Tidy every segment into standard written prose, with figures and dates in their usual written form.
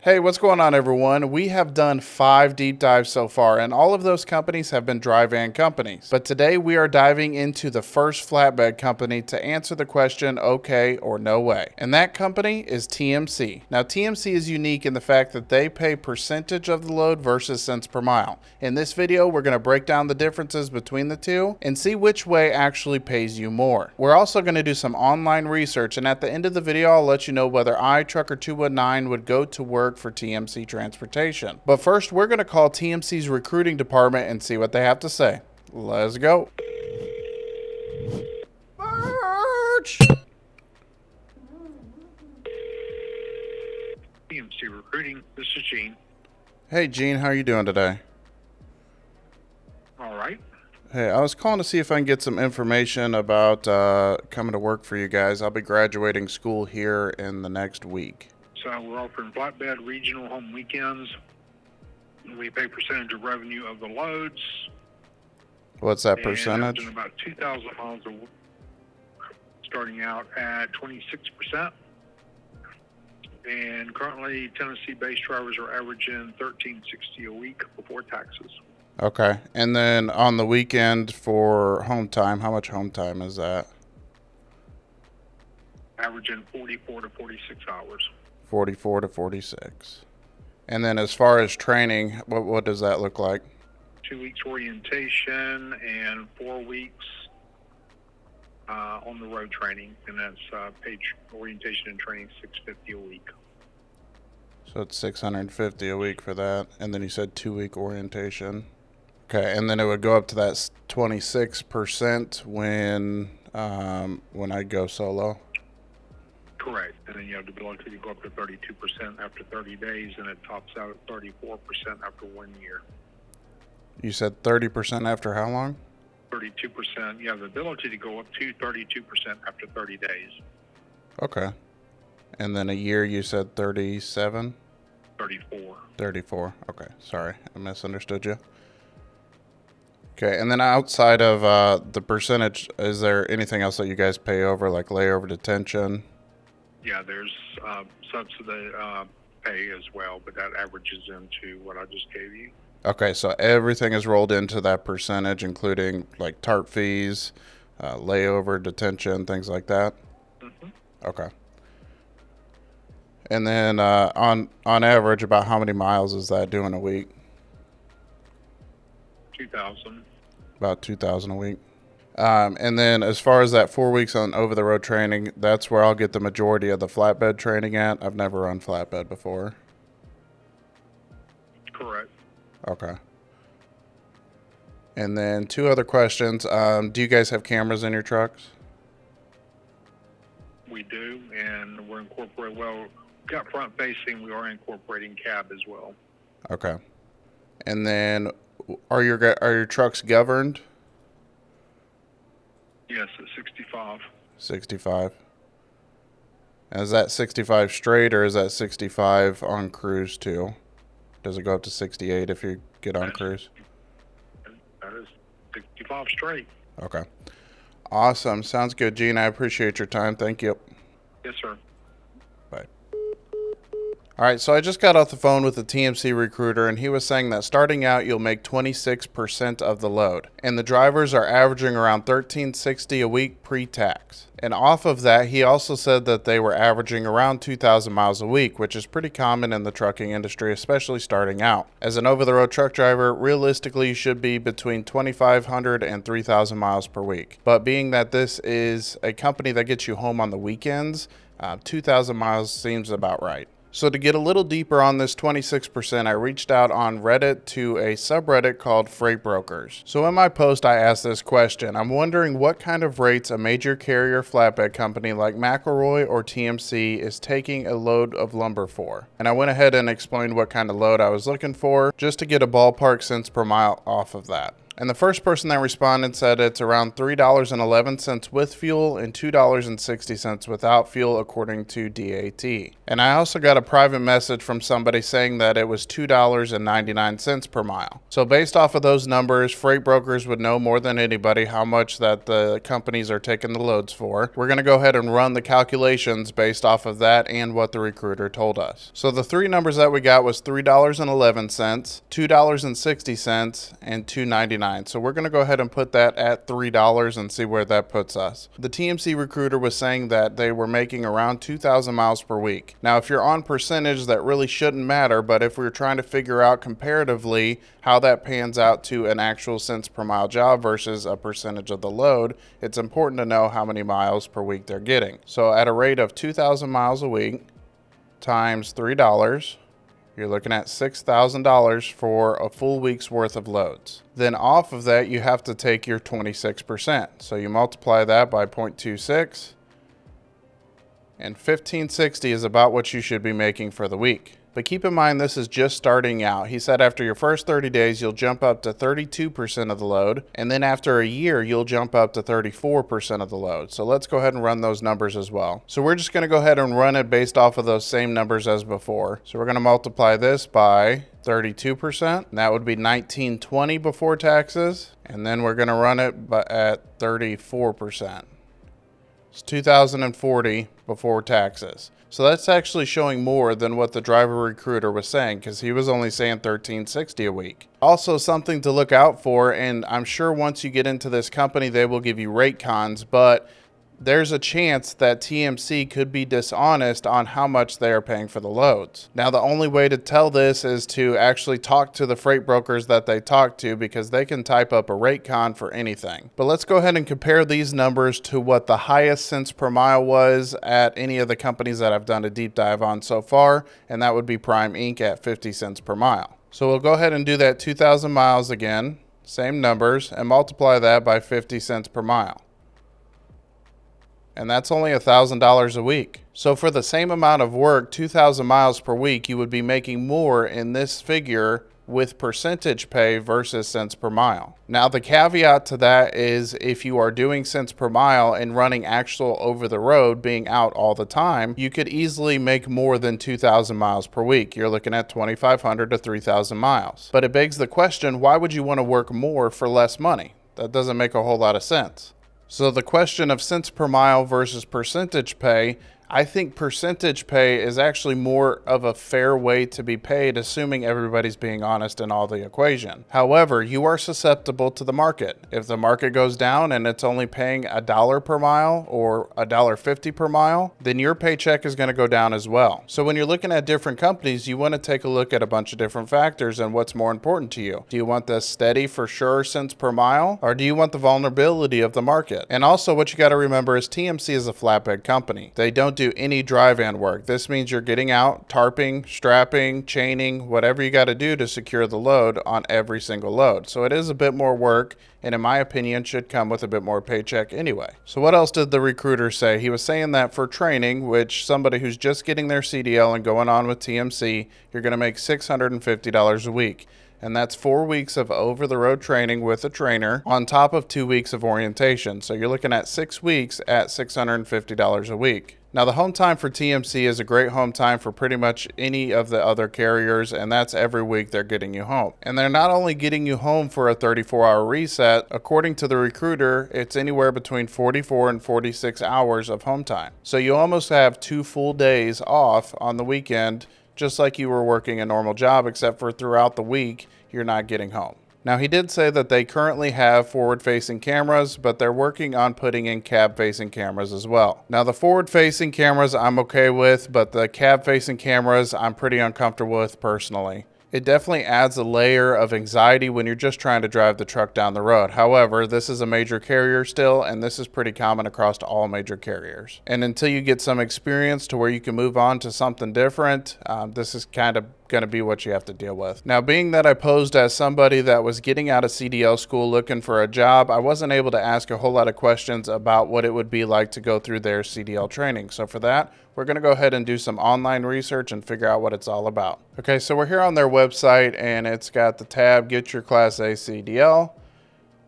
Hey, what's going on, everyone? We have done 5 deep dives so far, and all of those companies have been dry van companies. But today we are diving into the first flatbed company to answer the question, okay or no way. And that company is TMC. Now, TMC is unique in the fact that they pay percentage of the load versus cents per mile. In this video, we're going to break down the differences between the two and see which way actually pays you more. We're also going to do some online research, and at the end of the video, I'll let you know whether I, Trucker 219, would go to work for TMC Transportation. But first, we're going to call TMC's recruiting department and see what they have to say. Let's go. March! TMC Recruiting, this is Gene. Hey, Gene, how are you doing today? All right. Hey, I was calling to see if I can get some information about coming to work for you guys. I'll be graduating school here in the next week. So we're offering flatbed regional home weekends. We pay percentage of revenue of the loads. What's that percentage? And about 2,000 miles a week, starting out at 26%. And currently, Tennessee-based drivers are averaging $13.60 a week before taxes. Okay. And then on the weekend for home time, how much home time is that? Averaging 44 to 46 hours. 44 to 46. And then as far as training, what does that look like? 2 weeks orientation and 4 weeks on the road training, and that's paid orientation and training $650 a week. So it's $650 a week for that, and then you said 2-week orientation. Okay, and then it would go up to that 26% when I go solo. Correct, and then you have the ability to go up to 32% after 30 days, and it tops out at 34% after 1 year. You said 30% after how long? 32%. You have the ability to go up to 32% after 30 days. Okay. And then a year you said 37? 34. 34. Okay, sorry, I misunderstood you. Okay, and then outside of the percentage, is there anything else that you guys pay over, like layover detention? Yeah, there's subsidy pay as well, but that averages into what I just gave you. Okay, so everything is rolled into that percentage, including like TARP fees, layover, detention, things like that? Mm-hmm. Okay. And then on average, about how many miles is that doing a week? 2,000. About 2,000 a week. And then as far as that 4 weeks on over-the-road training, that's where I'll get the majority of the flatbed training at. I've never run flatbed before. Correct. Okay. And then 2 other questions. Do you guys have cameras in your trucks? We do, and we're incorporating, well, got front facing, we are incorporating cab as well. Okay. And then are your trucks governed? Yes, at 65. 65. And is that 65 straight, or is that 65 on cruise too? Does it go up to 68 if you get on cruise? That is 65 straight. Okay. Awesome. Sounds good, Gene. I appreciate your time. Thank you. Yes, sir. Bye. All right, so I just got off the phone with the TMC recruiter, and he was saying that starting out, you'll make 26% of the load, and the drivers are averaging around $13.60 a week pre-tax. And off of that, he also said that they were averaging around 2,000 miles a week, which is pretty common in the trucking industry, especially starting out. As an over-the-road truck driver, realistically, you should be between 2,500 and 3,000 miles per week. But being that this is a company that gets you home on the weekends, 2,000 miles seems about right. So to get a little deeper on this 26%, I reached out on Reddit to a subreddit called Freight Brokers. So in my post, I asked this question. I'm wondering what kind of rates a major carrier flatbed company like McElroy or TMC is taking a load of lumber for. And I went ahead and explained what kind of load I was looking for, just to get a ballpark cents per mile off of that. And the first person that responded said it's around $3.11 with fuel and $2.60 without fuel, according to DAT. And I also got a private message from somebody saying that it was $2.99 per mile. So based off of those numbers, freight brokers would know more than anybody how much that the companies are taking the loads for. We're going to go ahead and run the calculations based off of that and what the recruiter told us. So the three numbers that we got was $3.11, $2.60, and $2.99. So we're going to go ahead and put that at $3 and see where that puts us. The TMC recruiter was saying that they were making around 2,000 miles per week. Now, if you're on percentage, that really shouldn't matter, but if we're trying to figure out comparatively how that pans out to an actual cents per mile job versus a percentage of the load, it's important to know how many miles per week they're getting. So at a rate of 2,000 miles a week times $3, you're looking at $6,000 for a full week's worth of loads. Then off of that, you have to take your 26%. So you multiply that by 0.26, and $1,560 is about what you should be making for the week. But keep in mind, this is just starting out. He said after your first 30 days, you'll jump up to 32% of the load. And then after a year, you'll jump up to 34% of the load. So let's go ahead and run those numbers as well. So we're just going to go ahead and run it based off of those same numbers as before. So we're going to multiply this by 32%. And that would be $19.20 before taxes. And then we're going to run it at 34%. It's $2,040 before taxes. So that's actually showing more than what the driver recruiter was saying, because he was only saying $1,360 a week. Also something to look out for, and I'm sure once you get into this company, they will give you rate cons, but there's a chance that TMC could be dishonest on how much they are paying for the loads. Now, the only way to tell this is to actually talk to the freight brokers that they talk to, because they can type up a rate con for anything. But let's go ahead and compare these numbers to what the highest cents per mile was at any of the companies that I've done a deep dive on so far, and that would be Prime Inc. at 50 cents per mile. So we'll go ahead and do that 2,000 miles again, same numbers, and multiply that by 50 cents per mile. And that's only $1,000 a week. So for the same amount of work, 2,000 miles per week, you would be making more in this figure with percentage pay versus cents per mile. Now, the caveat to that is if you are doing cents per mile and running actual over the road, being out all the time, you could easily make more than 2,000 miles per week. You're looking at 2,500 to 3,000 miles. But it begs the question, why would you want to work more for less money? That doesn't make a whole lot of sense. So the question of cents per mile versus percentage pay, I think percentage pay is actually more of a fair way to be paid, assuming everybody's being honest in all the equation. However, you are susceptible to the market. If the market goes down and it's only paying $1 per mile or $1.50 per mile, then your paycheck is going to go down as well. So when you're looking at different companies, you want to take a look at a bunch of different factors and what's more important to you. Do you want the steady for sure cents per mile, or do you want the vulnerability of the market? And also what you got to remember is TMC is a flatbed company. They don't do any dry van work. This means you're getting out, tarping, strapping, chaining, whatever you got to do to secure the load on every single load. So it is a bit more work, and in my opinion, should come with a bit more paycheck anyway. So what else did the recruiter say? He was saying that for training, which somebody who's just getting their CDL and going on with TMC, you're going to make $650 a week. And that's 4 weeks of over-the-road training with a trainer on top of 2 weeks of orientation. So you're looking at 6 weeks at $650 a week. Now, the home time for TMC is a great home time for pretty much any of the other carriers, and that's every week they're getting you home. And they're not only getting you home for a 34-hour reset. According to the recruiter, it's anywhere between 44 and 46 hours of home time. So you almost have 2 full days off on the weekend, just like you were working a normal job, except for throughout the week, you're not getting home. Now, he did say that they currently have forward-facing cameras, but they're working on putting in cab-facing cameras as well. Now, the forward-facing cameras I'm okay with, but the cab-facing cameras I'm pretty uncomfortable with personally. It definitely adds a layer of anxiety when you're just trying to drive the truck down the road. However, this is a major carrier still, and this is pretty common across all major carriers. And until you get some experience to where you can move on to something different, this is kind of going to be what you have to deal with. Now, being that I posed as somebody that was getting out of CDL school looking for a job, I wasn't able to ask a whole lot of questions about what it would be like to go through their CDL training. So for that, we're going to go ahead and do some online research and figure out what it's all about. Okay, so we're here on their website, and it's got the tab, Get Your Class A CDL.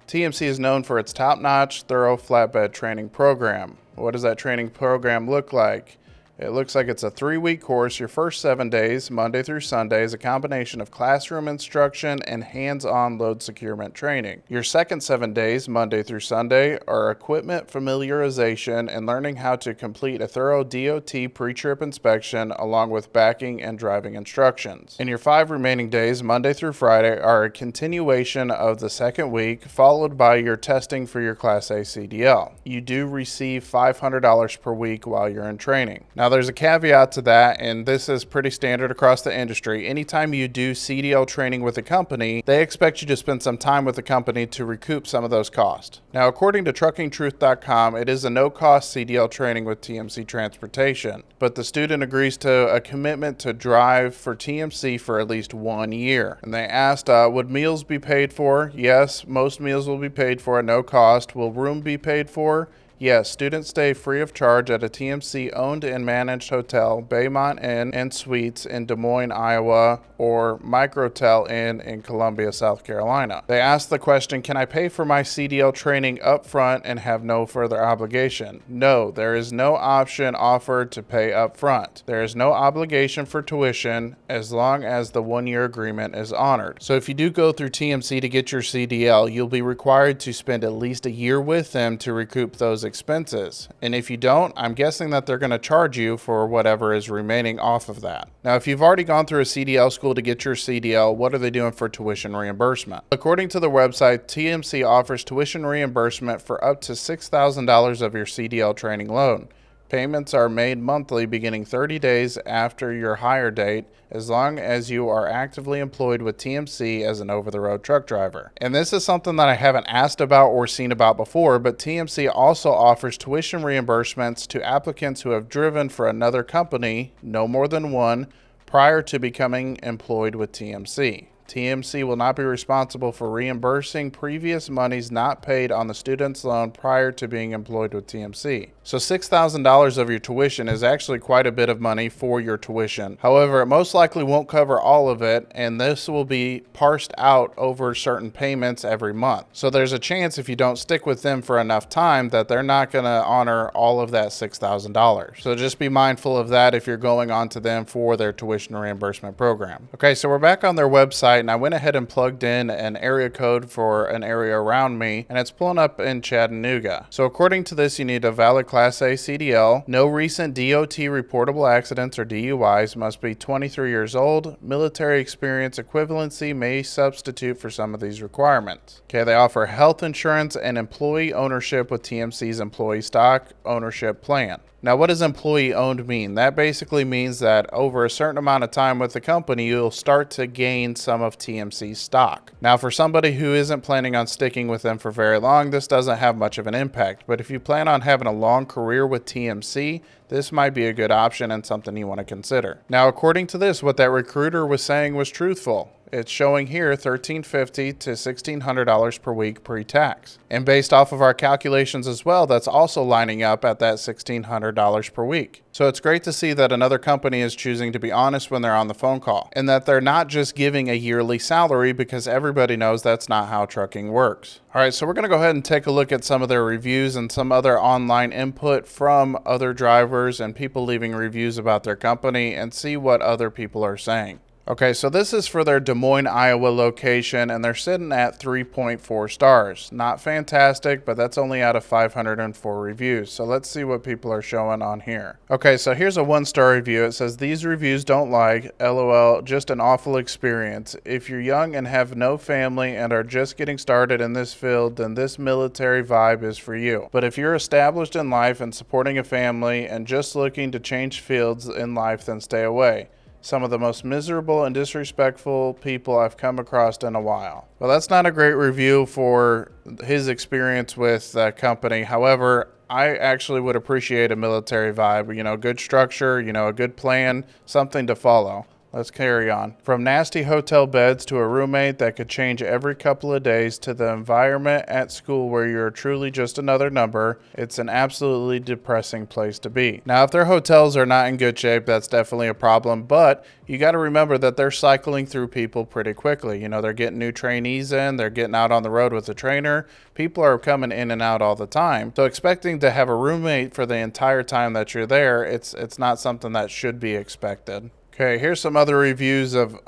TMC is known for its top-notch, thorough flatbed training program. What does that training program look like? It looks like it's a 3-week course. Your first 7 days, Monday through Sunday, is a combination of classroom instruction and hands-on load securement training. Your second 7 days, Monday through Sunday, are equipment familiarization and learning how to complete a thorough DOT pre-trip inspection along with backing and driving instructions. And your 5 remaining days, Monday through Friday, are a continuation of the second week, followed by your testing for your Class A CDL. You do receive $500 per week while you're in training. Now, there's a caveat to that, and this is pretty standard across the industry. Anytime you do CDL training with a company, they expect you to spend some time with the company to recoup some of those costs. Now, according to truckingtruth.com, it is a no-cost CDL training with TMC Transportation, but the student agrees to a commitment to drive for TMC for at least 1 year. And they asked, would meals be paid for? Yes, most meals will be paid for at no cost. Will room be paid for? Yes, students stay free of charge at a TMC owned and managed hotel, Baymont Inn and Suites in Des Moines, Iowa, or Microtel Inn in Columbia, South Carolina. They asked the question, can I pay for my CDL training up front and have no further obligation? No, there is no option offered to pay up front. There is no obligation for tuition as long as the 1-year agreement is honored. So if you do go through TMC to get your CDL, you'll be required to spend at least a year with them to recoup those expenses. And if you don't, I'm guessing that they're going to charge you for whatever is remaining off of that. Now, if you've already gone through a CDL school to get your CDL, what are they doing for tuition reimbursement? According to the website, TMC offers tuition reimbursement for up to $6,000 of your CDL training loan. Payments are made monthly beginning 30 days after your hire date, as long as you are actively employed with TMC as an over-the-road truck driver. And this is something that I haven't asked about or seen about before, but TMC also offers tuition reimbursements to applicants who have driven for another company, no more than one, prior to becoming employed with TMC. TMC will not be responsible for reimbursing previous monies not paid on the student's loan prior to being employed with TMC. So $6,000 of your tuition is actually quite a bit of money for your tuition. However, it most likely won't cover all of it, and this will be parsed out over certain payments every month. So there's a chance if you don't stick with them for enough time that they're not going to honor all of that $6,000. So just be mindful of that if you're going on to them for their tuition reimbursement program. Okay, so we're back on their website, and I went ahead and plugged in an area code for an area around me, and it's pulling up in Chattanooga. So according to this, you need a valid Class A CDL, no recent DOT reportable accidents or DUIs, must be 23 years old, military experience equivalency may substitute for some of these requirements. Okay, they offer health insurance and employee ownership with TMC's employee stock ownership plan. Now, what does employee owned mean? That basically means that over a certain amount of time with the company, you'll start to gain some of TMC's stock. Now, for somebody who isn't planning on sticking with them for very long, this doesn't have much of an impact. But if you plan on having a long career with TMC, this might be a good option and something you want to consider. Now, according to this, what that recruiter was saying was truthful. It's showing here $1,350 to $1,600 per week pre-tax. And based off of our calculations as well, that's also lining up at that $1,600 per week. So it's great to see that another company is choosing to be honest when they're on the phone call, and that they're not just giving a yearly salary, because everybody knows that's not how trucking works. All right, so we're going to go ahead and take a look at some of their reviews and some other online input from other drivers and people leaving reviews about their company and see what other people are saying. Okay, so this is for their Des Moines, Iowa location, and they're sitting at 3.4 stars. Not fantastic, but that's only out of 504 reviews. So let's see what people are showing on here. Okay, so here's a 1-star review. It says, these reviews don't like, LOL, just an awful experience. If you're young and have no family and are just getting started in this field, then this military vibe is for you. But if you're established in life and supporting a family and just looking to change fields in life, then stay away. Some of the most miserable and disrespectful people I've come across in a while. Well, that's not a great review for his experience with the company. However, I actually would appreciate a military vibe, good structure, a good plan, something to follow. Let's carry on. From nasty hotel beds to a roommate that could change every couple of days to the environment at school where you're truly just another number, it's an absolutely depressing place to be. Now, if their hotels are not in good shape, that's definitely a problem, but you got to remember that they're cycling through people pretty quickly. You know, they're getting new trainees in, they're getting out on the road with a trainer. People are coming in and out all the time. So expecting to have a roommate for the entire time that you're there, it's not something that should be expected. Okay, here's some other reviews of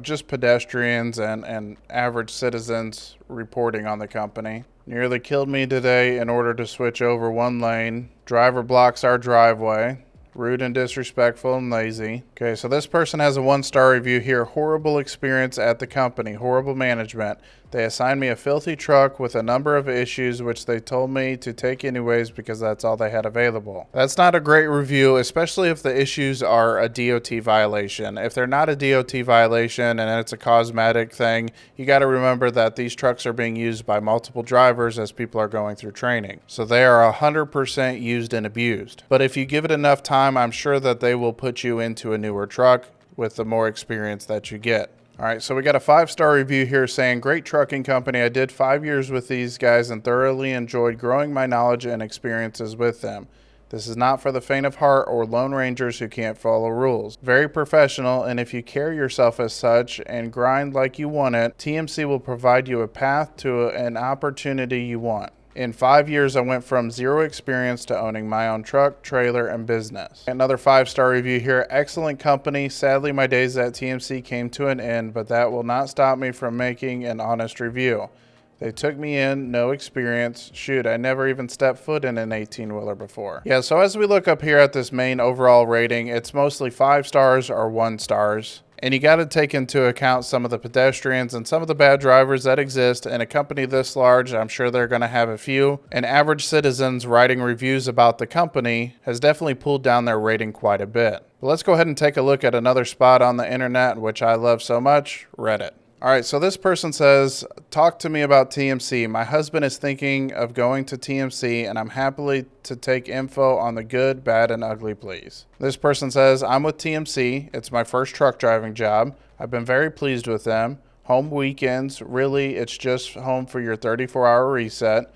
just pedestrians and average citizens reporting on the company. Nearly killed me today in order to switch over one lane. Driver blocks our driveway. Rude and disrespectful and lazy. Okay, so this person has a 1-star review here. Horrible experience at the company. Horrible management. They assigned me a filthy truck with a number of issues, which they told me to take anyways because that's all they had available. That's not a great review, especially if the issues are a DOT violation. If they're not a DOT violation and it's a cosmetic thing, you got to remember that these trucks are being used by multiple drivers as people are going through training. So they are 100% used and abused. But if you give it enough time, I'm sure that they will put you into a newer truck with the more experience that you get. All right, so we got a 5-star review here saying, great trucking company. I did 5 years with these guys and thoroughly enjoyed growing my knowledge and experiences with them. This is not for the faint of heart or lone rangers who can't follow rules. Very professional, and if you carry yourself as such and grind like you want it, TMC will provide you a path to an opportunity you want. In 5 years, I went from 0 experience to owning my own truck, trailer, and business. Another 5-star review here. Excellent company. Sadly, my days at TMC came to an end, but that will not stop me from making an honest review. They took me in, no experience. Shoot, I never even stepped foot in an 18-wheeler before. Yeah, so as we look up here at this main overall rating, it's mostly 5 stars or 1 stars. And you got to take into account some of the pedestrians and some of the bad drivers that exist. In a company this large, I'm sure they're going to have a few. And average citizens writing reviews about the company has definitely pulled down their rating quite a bit. But let's go ahead and take a look at another spot on the internet, which I love so much, Reddit. All right, so this person says, talk to me about TMC. My husband is thinking of going to TMC, and I'm happily to take info on the good, bad, and ugly, please. This person says, I'm with TMC. It's my first truck driving job. I've been very pleased with them. Home weekends, really, it's just home for your 34-hour reset.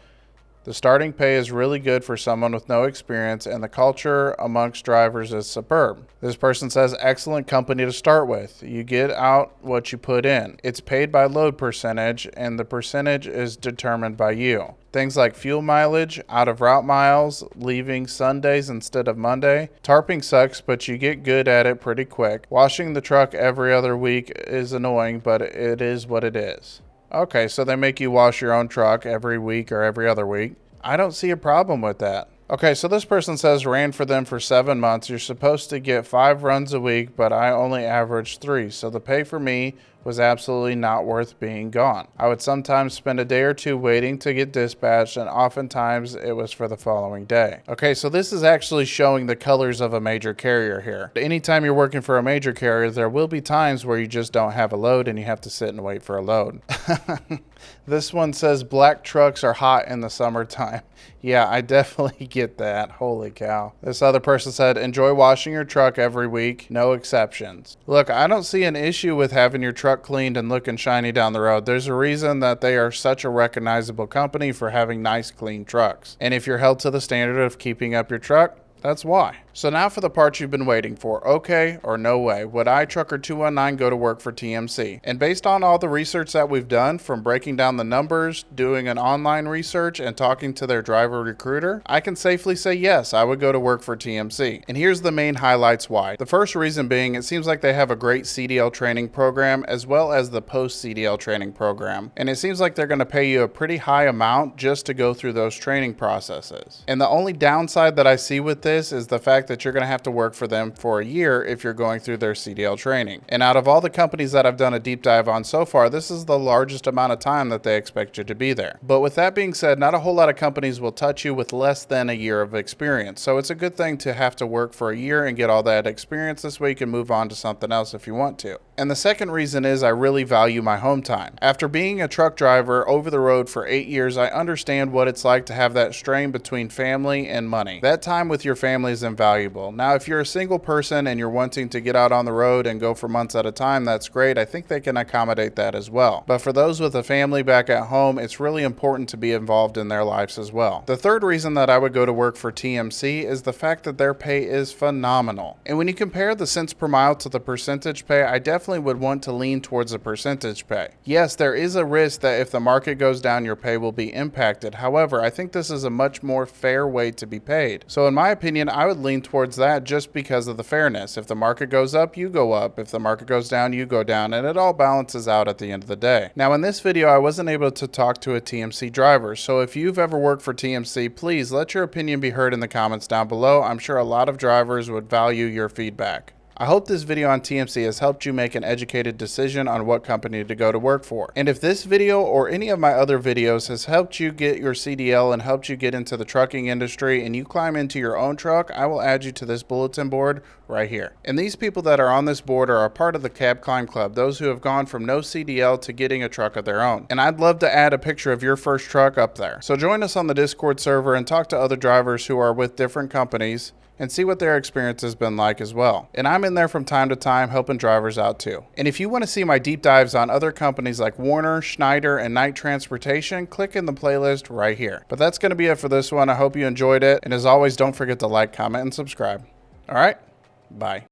The starting pay is really good for someone with no experience, and the culture amongst drivers is superb. This person says, excellent company to start with. You get out what you put in. It's paid by load percentage, and the percentage is determined by you. Things like fuel mileage, out of route miles, leaving Sundays instead of Monday. Tarping sucks, but you get good at it pretty quick. Washing the truck every other week is annoying, but it is what it is. Okay, so they make you wash your own truck every week or every other week. I don't see a problem with that. Okay, so this person says ran for them for 7 months. You're supposed to get 5 runs a week, but I only averaged 3. So the pay for me was absolutely not worth being gone. I would sometimes spend a day or two waiting to get dispatched, and oftentimes it was for the following day. Okay, so this is actually showing the colors of a major carrier here. Anytime you're working for a major carrier, there will be times where you just don't have a load and you have to sit and wait for a load. This one says black trucks are hot in the summertime. Yeah, I definitely get that. Holy cow. This other person said, enjoy washing your truck every week. No exceptions. Look, I don't see an issue with having your truck cleaned and looking shiny down the road. There's a reason that they are such a recognizable company for having nice, clean trucks. And if you're held to the standard of keeping up your truck, that's why. So now for the part you've been waiting for. Okay or no way, would I, Trucker 219, go to work for TMC? And based on all the research that we've done, from breaking down the numbers, doing an online research, and talking to their driver recruiter, I can safely say yes, I would go to work for TMC. And here's the main highlights why. The first reason being, it seems like they have a great CDL training program as well as the post-CDL training program. And it seems like they're going to pay you a pretty high amount just to go through those training processes. And the only downside that I see with this is the fact that you're going to have to work for them for a year if you're going through their CDL training. And out of all the companies that I've done a deep dive on so far, this is the largest amount of time that they expect you to be there. But with that being said, not a whole lot of companies will touch you with less than a year of experience. So it's a good thing to have to work for a year and get all that experience this week and move on to something else if you want to. And the second reason is I really value my home time. After being a truck driver over the road for 8 years, I understand what it's like to have that strain between family and money. That time with your family is invaluable. Now, if you're a single person and you're wanting to get out on the road and go for months at a time, that's great. I think they can accommodate that as well. But for those with a family back at home, it's really important to be involved in their lives as well. The third reason that I would go to work for TMC is the fact that their pay is phenomenal. And when you compare the cents per mile to the percentage pay, I definitely would want to lean towards the percentage pay. Yes, there is a risk that if the market goes down, your pay will be impacted. However, I think this is a much more fair way to be paid. So in my opinion, I would lean towards that just because of the fairness. If the market goes up, you go up. If the market goes down, you go down, and it all balances out at the end of the day. Now in this video, I wasn't able to talk to a TMC driver. So if you've ever worked for TMC, please let your opinion be heard in the comments down below. I'm sure a lot of drivers would value your feedback. I hope this video on TMC has helped you make an educated decision on what company to go to work for. And if this video or any of my other videos has helped you get your CDL and helped you get into the trucking industry and you climb into your own truck, I will add you to this bulletin board right here. And these people that are on this board are a part of the Cab Climb Club, those who have gone from no CDL to getting a truck of their own. And I'd love to add a picture of your first truck up there. So join us on the Discord server and talk to other drivers who are with different companies and see what their experience has been like as well. And I'm in there from time to time helping drivers out too. And if you want to see my deep dives on other companies like Warner, Schneider, and Knight Transportation, click in the playlist right here. But that's going to be it for this one. I hope you enjoyed it. And as always, don't forget to like, comment, and subscribe. All right, bye.